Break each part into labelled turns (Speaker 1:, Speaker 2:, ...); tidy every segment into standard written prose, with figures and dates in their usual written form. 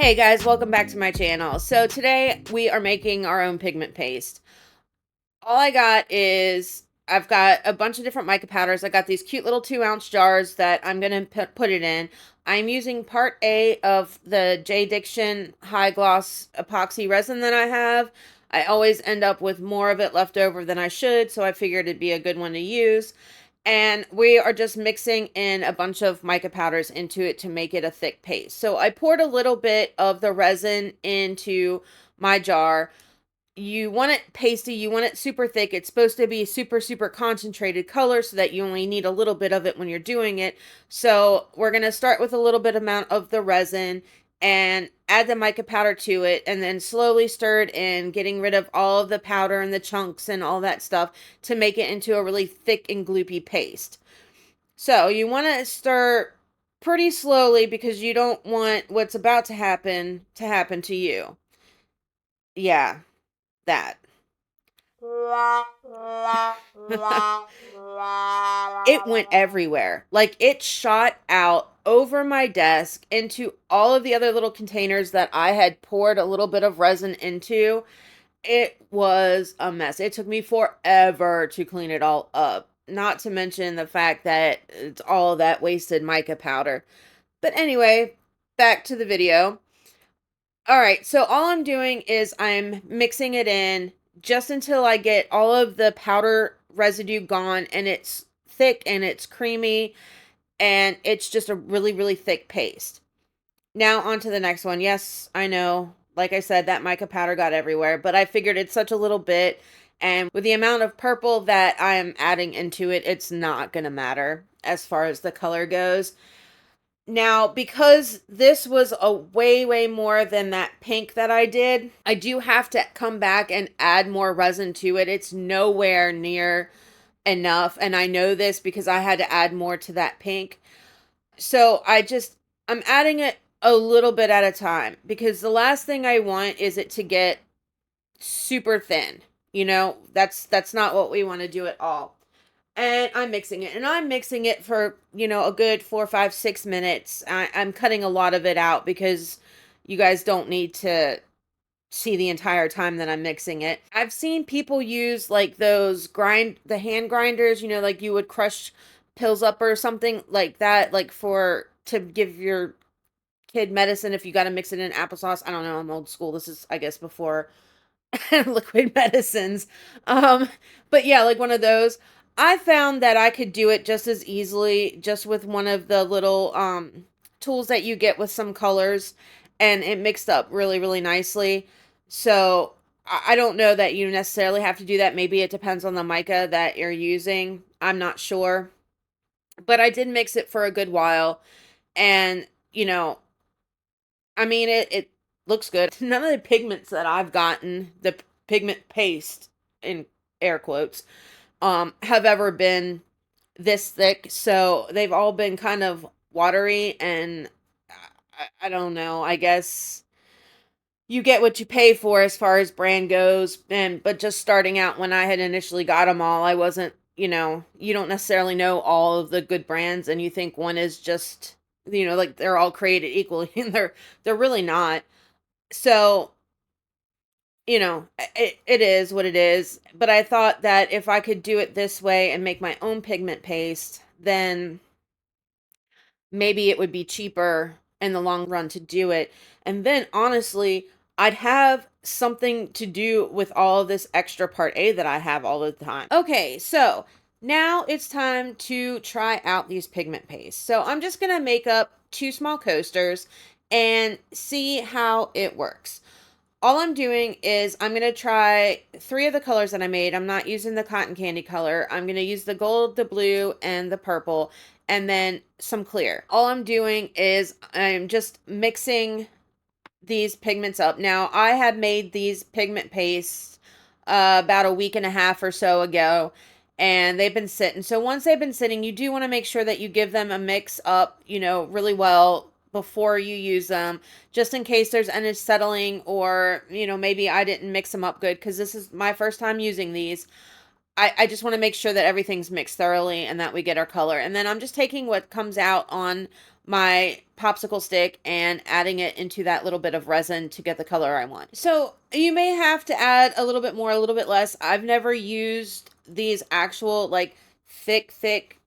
Speaker 1: Hey guys, welcome back to my channel. So today we are making our own pigment paste. All I got is, I've got a bunch of different mica powders. I got these cute little 2-ounce jars that I'm going to put it in. I'm using part A of the JDiction high gloss epoxy resin that I have. I always end up with more of it left over than I should, so I figured it'd be a good one to use. And we are just mixing in a bunch of mica powders into it to make it a thick paste. So I poured a little bit of the resin into my jar. You want it pasty, you want it super thick. It's supposed to be super concentrated color so that you only need a little bit of it when you're doing it. So we're going to start with a little bit amount of the resin and add the mica powder to it, and then slowly stir it in, getting rid of all of the powder and the chunks and all that stuff to make it into a really thick and gloopy paste. So you want to stir pretty slowly because you don't want what's about to happen to you. Yeah, that. It went everywhere. Like, it shot out over my desk into all of the other little containers that I had poured a little bit of resin into. It was a mess. It took me forever to clean it all up. Not to mention the fact that it's all that wasted mica powder. But anyway, back to the video. All right, so all I'm doing is I'm mixing it in just until I get all of the powder residue gone and it's thick and it's creamy and it's just a really thick paste. Now on to the next one. Yes, I know, like I said, that mica powder got everywhere, but I figured it's such a little bit, and with the amount of purple that I am adding into it, it's not going to matter as far as the color goes. Now, because this was a way more than that pink that I did, I do have to come back and add more resin to it. It's nowhere near enough, and I know this because I had to add more to that pink. So I'm adding it a little bit at a time because the last thing I want is it to get super thin. You know, that's not what we want to do at all. And I'm mixing it, and I'm mixing it for, a good 4, 5, 6 minutes. I'm cutting a lot of it out because you guys don't need to see the entire time that I'm mixing it. I've seen people use like those the hand grinders, like you would crush pills up or something like that, like to give your kid medicine if you got to mix it in applesauce. I don't know. I'm old school. This is, I guess, before liquid medicines. Um, but yeah, like one of those. I found that I could do it just as easily just with one of the little tools that you get with some colors, and it mixed up really nicely. So I don't know that you necessarily have to do that. Maybe it depends on the mica that you're using. I'm not sure. But I did mix it for a good while, and I mean, it looks good. None of the pigments that I've gotten, the pigment paste in air quotes, have ever been this thick. So they've all been kind of watery, and I don't know. I guess you get what you pay for as far as brand goes. But just starting out when I had initially got them all, I wasn't, you don't necessarily know all of the good brands, and you think one is just, like they're all created equally, and they're really not. So, it is what it is. But I thought that if I could do it this way and make my own pigment paste, then maybe it would be cheaper in the long run to do it. And then honestly, I'd have something to do with all of this extra part A that I have all the time. Okay, so now it's time to try out these pigment pastes. So I'm just going to make up 2 small coasters and see how it works. All I'm doing is I'm going to try 3 of the colors that I made. I'm not using the cotton candy color. I'm going to use the gold, the blue, and the purple, and then some clear. All I'm doing is I'm just mixing these pigments up. Now, I had made these pigment pastes about a week and a half or so ago, and they've been sitting. So once they've been sitting, you do want to make sure that you give them a mix up, really well before you use them, just in case there's any settling, or maybe I didn't mix them up good, because this is my first time using these. I just want to make sure that everything's mixed thoroughly and that we get our color. And then I'm just taking what comes out on my popsicle stick and adding it into that little bit of resin to get the color I want. So you may have to add a little bit more, a little bit less. I've never used these actual like thick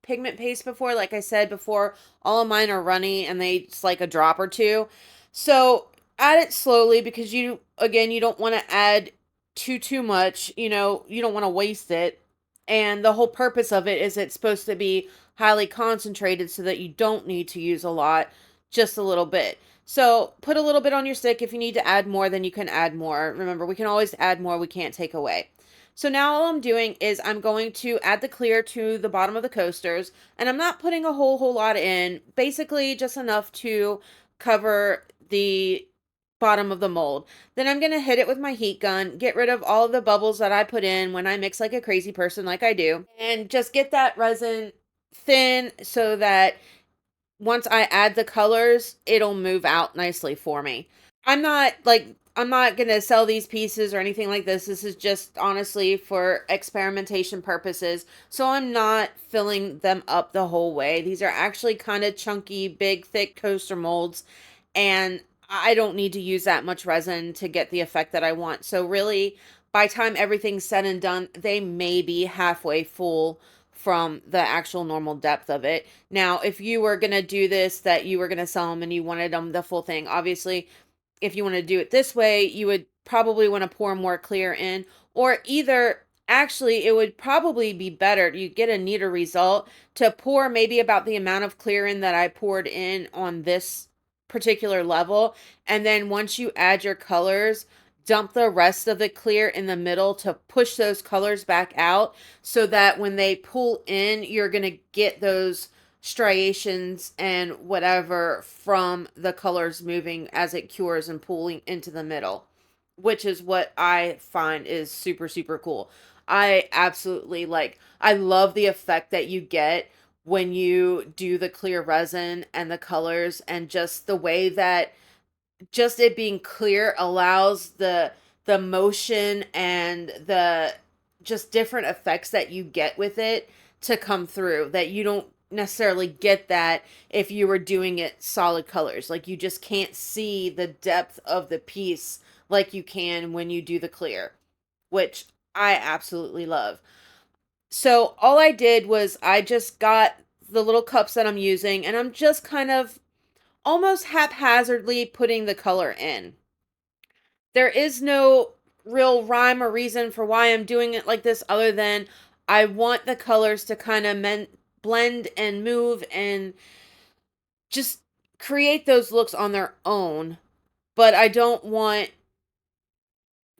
Speaker 1: pigment paste before. Like I said before, all of mine are runny and they just like a drop or two. So add it slowly because you, again, you don't want to add too much, you know, you don't want to waste it. And the whole purpose of it is it's supposed to be highly concentrated so that you don't need to use a lot, just a little bit. So put a little bit on your stick. If you need to add more, then you can add more. Remember, we can always add more, we can't take away. So now all I'm doing is I'm going to add the clear to the bottom of the coasters, and I'm not putting a whole lot in, basically just enough to cover the bottom of the mold. Then I'm going to hit it with my heat gun, get rid of all of the bubbles that I put in when I mix like a crazy person like I do, and just get that resin thin so that once I add the colors, it'll move out nicely for me. I'm not going to sell these pieces or anything like this. This is just honestly for experimentation purposes. So I'm not filling them up the whole way. These are actually kind of chunky, big, thick coaster molds, and I don't need to use that much resin to get the effect that I want. So really, by the time everything's said and done, they may be halfway full from the actual normal depth of it. Now, if you were going to do this, that you were going to sell them and you wanted them the full thing, obviously, if you want to do it this way, you would probably want to pour more clear in, or either actually it would probably be better, you get a neater result, to pour maybe about the amount of clear in that I poured in on this particular level, and then once you add your colors, dump the rest of the clear in the middle to push those colors back out so that when they pull in, you're going to get those striations and whatever from the colors moving as it cures and pulling into the middle, which is what I find is super cool. I absolutely like, I love the effect that you get when you do the clear resin and the colors, and just the way that just it being clear allows the motion and the just different effects that you get with it to come through, that you don't necessarily get that if you were doing it solid colors. Like, you just can't see the depth of the piece like you can when you do the clear, which I absolutely love. So all I did was I just got the little cups that I'm using, and I'm just kind of almost haphazardly putting the color in. There is no real rhyme or reason for why I'm doing it like this, other than I want the colors to kind of blend and move and just create those looks on their own. But I don't want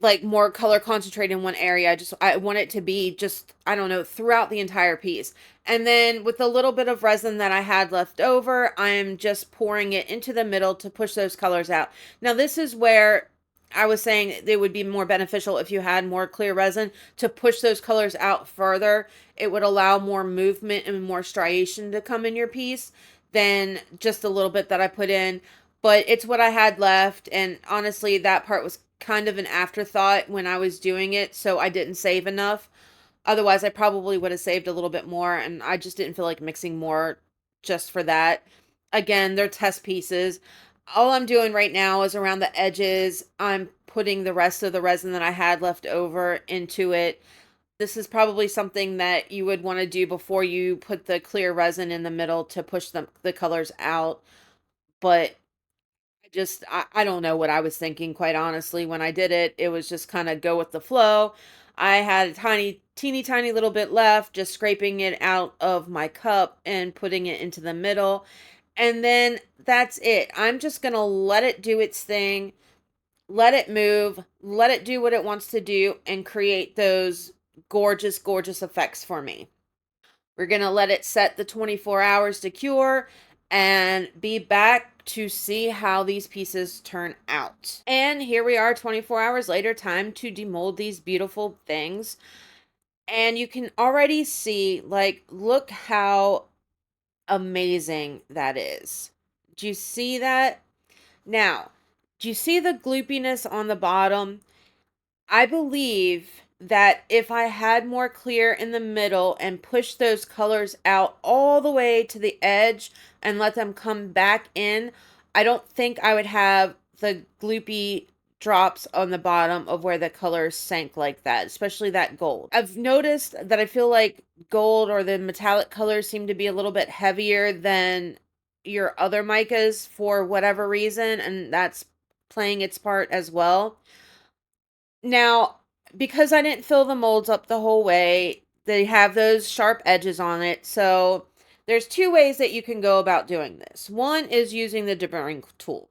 Speaker 1: like more color concentrated in one area. I want it to be just, I don't know, throughout the entire piece. And then with a little bit of resin that I had left over, I'm just pouring it into the middle to push those colors out. Now this is where I was saying it would be more beneficial if you had more clear resin to push those colors out further. It would allow more movement and more striation to come in your piece than just a little bit that I put in. But it's what I had left, and honestly, that part was kind of an afterthought when I was doing it, so I didn't save enough. Otherwise, I probably would have saved a little bit more, and I just didn't feel like mixing more just for that. Again, they're test pieces. All I'm doing right now is around the edges, I'm putting the rest of the resin that I had left over into it. This is probably something that you would want to do before you put the clear resin in the middle to push the colors out. But I don't know what I was thinking, quite honestly, when I did it. It was just kind of go with the flow. I had a teeny tiny little bit left, just scraping it out of my cup and putting it into the middle. And then that's it. I'm just going to let it do its thing, let it move, let it do what it wants to do, and create those gorgeous effects for me. We're going to let it set the 24 hours to cure and be back to see how these pieces turn out. And here we are 24 hours later, time to demold these beautiful things. And you can already see, like, look how amazing that is. Do you see that? Now, do you see the gloopiness on the bottom? I believe that if I had more clear in the middle and pushed those colors out all the way to the edge and let them come back in, I don't think I would have the gloopy drops on the bottom of where the colors sank like that, especially that gold. I've noticed that I feel like gold or the metallic colors seem to be a little bit heavier than your other micas for whatever reason, and that's playing its part as well. Now, because I didn't fill the molds up the whole way, they have those sharp edges on it. So there's two ways that you can go about doing this. One is using the deburring tool.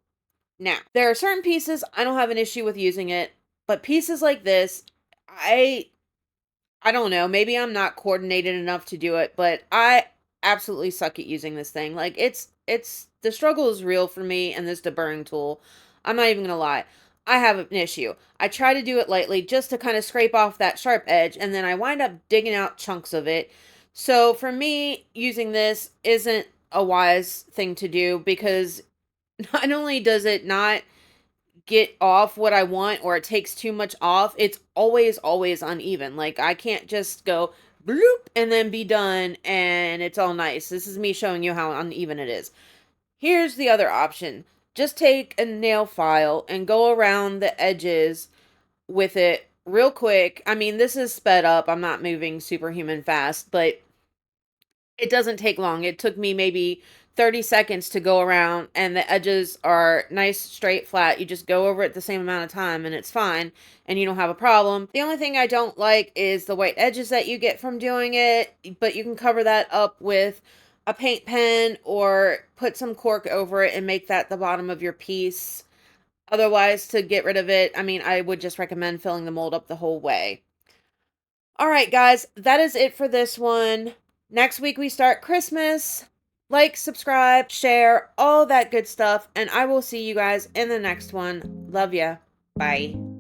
Speaker 1: Now, there are certain pieces I don't have an issue with using it, but pieces like this, I I don't know, maybe I'm not coordinated enough to do it, but I absolutely suck at using this thing. Like it's the struggle is real for me and this deburring tool. I'm not even gonna lie. I have an issue. I try to do it lightly just to kind of scrape off that sharp edge, and then I wind up digging out chunks of it. So for me, using this isn't a wise thing to do because not only does it not get off what I want or it takes too much off, it's always uneven. Like I can't just go bloop and then be done and it's all nice. This is me showing you how uneven it is. Here's the other option. Just take a nail file and go around the edges with it real quick. I mean, this is sped up. I'm not moving superhuman fast, but it doesn't take long. It took me maybe 30 seconds to go around, and the edges are nice, straight, flat. You just go over it the same amount of time and it's fine and you don't have a problem. The only thing I don't like is the white edges that you get from doing it, but you can cover that up with a paint pen or put some cork over it and make that the bottom of your piece. Otherwise, to get rid of it, I mean, I would just recommend filling the mold up the whole way. All right, guys, that is it for this one. Next week, we start Christmas. Like, subscribe, share, all that good stuff. And I will see you guys in the next one. Love ya. Bye.